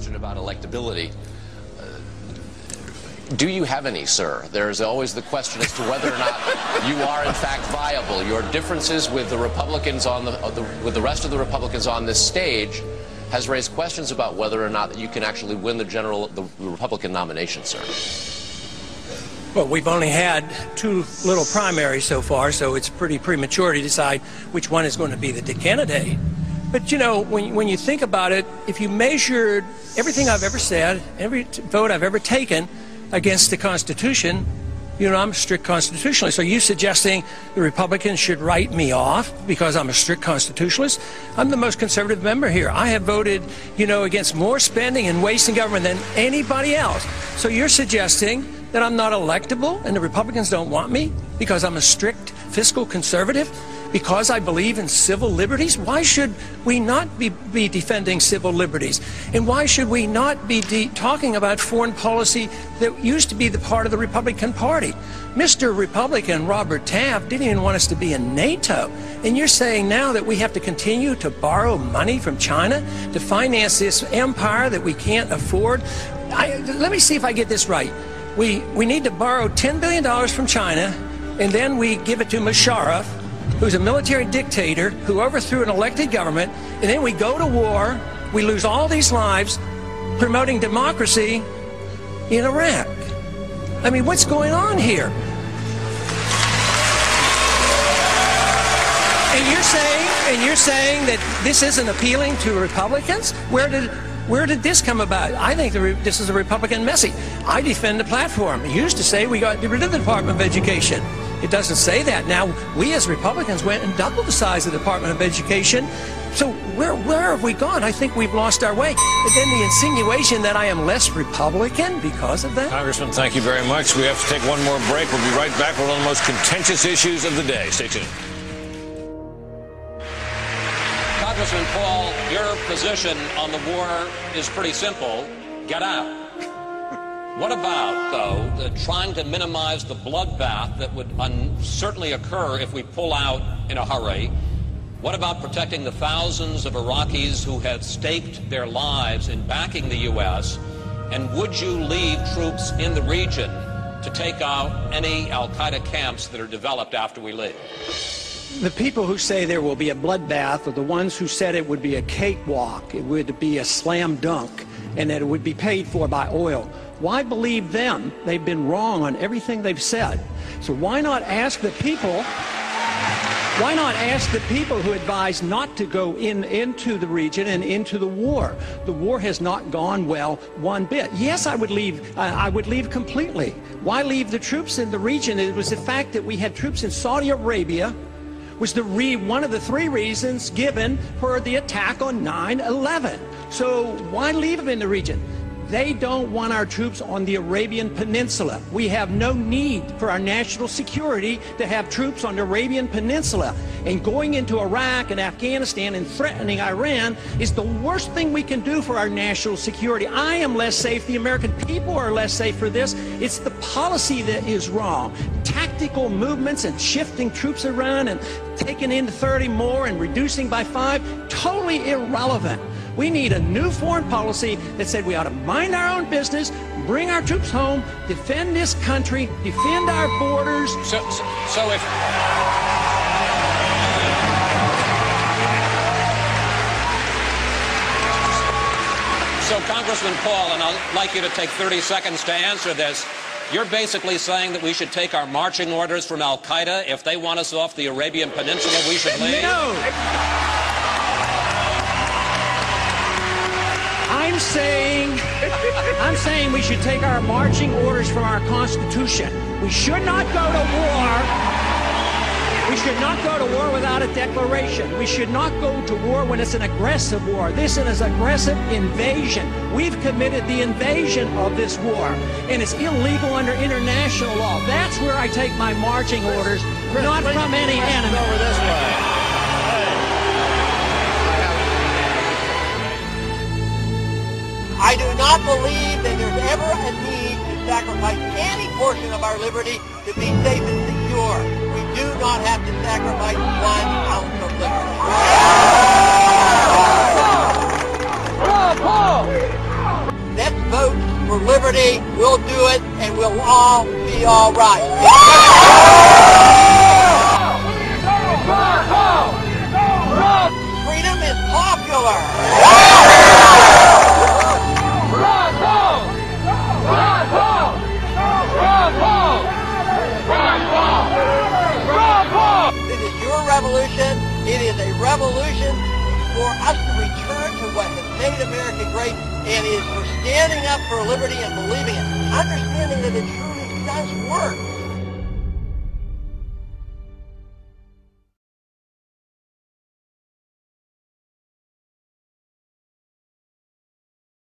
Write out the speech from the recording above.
question about electability. Do you have any, sir? There's always the question as to whether or not you are in fact viable. Your differences with the Republicans with the rest of the Republicans on this stage has raised questions about whether or not you can actually win the Republican nomination, sir. Well, we've only had 2 little primaries so far, so it's pretty premature to decide which one is going to be the candidate. But, you know, when you think about it, if you measured everything I've ever said, every vote I've ever taken against the Constitution, you know, I'm a strict constitutionalist. Are you suggesting the Republicans should write me off because I'm a strict constitutionalist? I'm the most conservative member here. I have voted, you know, against more spending and waste in government than anybody else. So you're suggesting that I'm not electable and the Republicans don't want me because I'm a strict fiscal conservative? Because I believe in civil liberties? Why should we not be defending civil liberties? And why should we not be talking about foreign policy that used to be the part of the Republican Party? Mr. Republican Robert Taft didn't even want us to be in NATO. And you're saying now that we have to continue to borrow money from China to finance this empire that we can't afford? Let me see if I get this right. We need to borrow $10 billion from China, and then we give it to Musharraf, who's a military dictator who overthrew an elected government, and then we go to war, we lose all these lives promoting democracy in Iraq. I mean, what's going on here? And you're saying that this isn't appealing to Republicans? Where did this come about? I think this is a Republican message. I defend the platform. It used to say we got rid of the Department of Education. It doesn't say that. Now, we as Republicans went and doubled the size of the Department of Education. So where have we gone? I think we've lost our way. But then the insinuation that I am less Republican because of that? Congressman, thank you very much. We have to take one more break. We'll be right back with one of the most contentious issues of the day. Stay tuned. Congressman Paul, your position on the war is pretty simple. Get out. What about, though, trying to minimize the bloodbath that would certainly occur if we pull out in a hurry? What about protecting the thousands of Iraqis who have staked their lives in backing the U.S.? And would you leave troops in the region to take out any al-Qaeda camps that are developed after we leave? The people who say there will be a bloodbath are the ones who said it would be a cakewalk, it would be a slam dunk, and that it would be paid for by oil. Why believe them? They've been wrong on everything they've said. So why not ask the people? Why not ask the people who advise not to go into the region and into the war? The war has not gone well one bit. Yes, I would leave completely. Why leave the troops in the region? It was the fact that we had troops in Saudi Arabia was one of the 3 reasons given for the attack on 9/11. So why leave them in the region? They don't want our troops on the Arabian Peninsula. We have no need for our national security to have troops on the Arabian Peninsula. And going into Iraq and Afghanistan and threatening Iran is the worst thing we can do for our national security. I am less safe. The American people are less safe for this. It's the policy that is wrong. Tactical movements and shifting troops around and taking in 30 more and reducing by 5, totally irrelevant. We need a new foreign policy that said we ought to mind our own business, bring our troops home, defend this country, defend our borders. So Congressman Paul, and I'd like you to take 30 seconds to answer this. You're basically saying that we should take our marching orders from al-Qaeda. If they want us off the Arabian Peninsula, we should leave? No! I'm saying we should take our marching orders from our Constitution. We should not go to war. We should not go to war without a declaration. We should not go to war when it's an aggressive war. This is an aggressive invasion. We've committed the invasion of this war, and it's illegal under international law. That's where I take my marching orders, not from any enemy. Over this way. I do not believe that there's ever a need to sacrifice any portion of our liberty to be safe and secure. We do not have to sacrifice 1 ounce of liberty. Paul! we'll do it, and we'll all be all right. Freedom is popular. This is your revolution. It is a revolution for us to return to what has made America great, and it is for standing up for liberty and believing it, understanding that it truly does work.